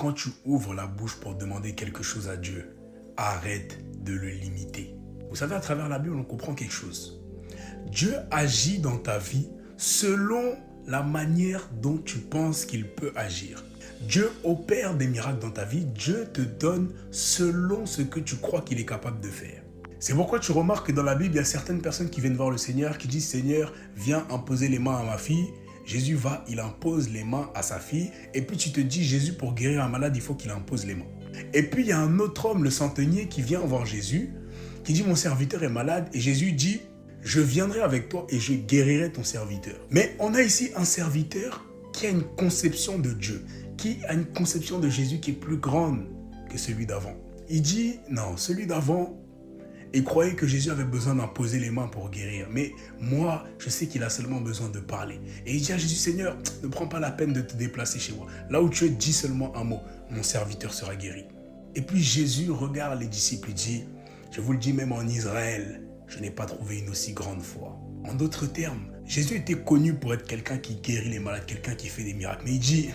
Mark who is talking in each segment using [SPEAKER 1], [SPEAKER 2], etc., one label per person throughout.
[SPEAKER 1] quand tu ouvres la bouche pour demander quelque chose à Dieu, arrête de le limiter. Vous savez, à travers la Bible, on comprend quelque chose. Dieu agit dans ta vie selon la manière dont tu penses qu'il peut agir. Dieu opère des miracles dans ta vie. Dieu te donne selon ce que tu crois qu'il est capable de faire. C'est pourquoi tu remarques que dans la Bible, il y a certaines personnes qui viennent voir le Seigneur, qui disent « Seigneur, viens imposer les mains à ma fille ». Jésus va, il impose les mains à sa fille. Et puis tu te dis, Jésus, pour guérir un malade, il faut qu'il impose les mains. Et puis il y a un autre homme, le centenier, qui vient voir Jésus, qui dit, mon serviteur est malade. Et Jésus dit, je viendrai avec toi et je guérirai ton serviteur. Mais on a ici un serviteur qui a une conception de Dieu, qui a une conception de Jésus qui est plus grande que celui d'avant. Il dit, non, celui d'avant, il croyait que Jésus avait besoin d'imposer les mains pour guérir. Mais moi, je sais qu'il a seulement besoin de parler. Et il dit à Jésus, Seigneur, ne prends pas la peine de te déplacer chez moi. Là où tu es, dis seulement un mot, mon serviteur sera guéri. Et puis Jésus regarde les disciples et dit, je vous le dis même en Israël, je n'ai pas trouvé une aussi grande foi. En d'autres termes, Jésus était connu pour être quelqu'un qui guérit les malades, quelqu'un qui fait des miracles. Mais il dit,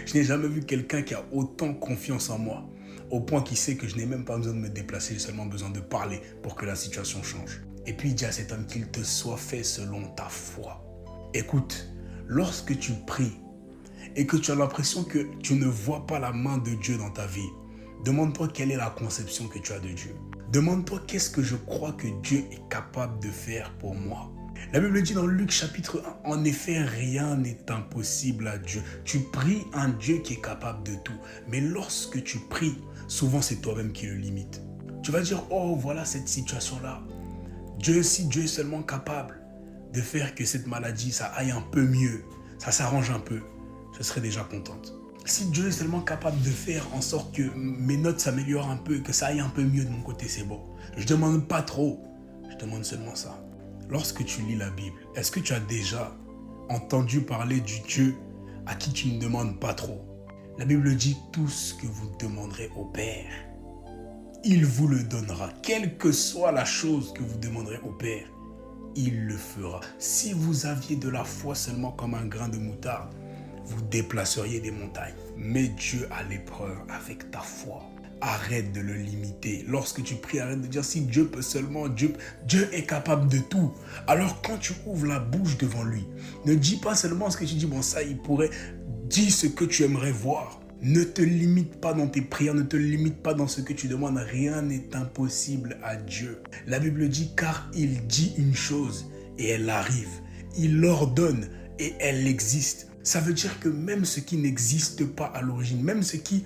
[SPEAKER 1] je n'ai jamais vu quelqu'un qui a autant confiance en moi, au point qu'il sait que je n'ai même pas besoin de me déplacer, j'ai seulement besoin de parler pour que la situation change. Et puis il dit à cet homme qu'il te soit fait selon ta foi. Écoute, lorsque tu pries et que tu as l'impression que tu ne vois pas la main de Dieu dans ta vie, demande-toi quelle est la conception que tu as de Dieu. Demande-toi qu'est-ce que je crois que Dieu est capable de faire pour moi. La Bible dit dans Luc chapitre 1, en effet, rien n'est impossible à Dieu. Tu pries un Dieu qui est capable de tout. Mais lorsque tu pries, souvent c'est toi-même qui le limites. Tu vas dire, oh voilà cette situation-là. Si Dieu est seulement capable de faire que cette maladie, ça aille un peu mieux, ça s'arrange un peu, je serais déjà contente. Si Dieu est seulement capable de faire en sorte que mes notes s'améliorent un peu, que ça aille un peu mieux de mon côté, c'est bon. Je ne demande pas trop, je demande seulement ça. Lorsque tu lis la Bible, est-ce que tu as déjà entendu parler du Dieu à qui tu ne demandes pas trop? La Bible dit tout ce que vous demanderez au Père, il vous le donnera. Quelle que soit la chose que vous demanderez au Père, il le fera. Si vous aviez de la foi seulement comme un grain de moutarde, vous déplaceriez des montagnes. Mets Dieu à l'épreuve avec ta foi. Arrête de le limiter. Lorsque tu pries, arrête de dire si Dieu peut seulement, Dieu est capable de tout. Alors quand tu ouvres la bouche devant lui, ne dis pas seulement ce que tu dis, bon ça il pourrait, dis ce que tu aimerais voir. Ne te limite pas dans tes prières, ne te limite pas dans ce que tu demandes. Rien n'est impossible à Dieu. La Bible dit car il dit une chose et elle arrive. Il ordonne et elle existe. Ça veut dire que même ce qui n'existe pas à l'origine, même ce qui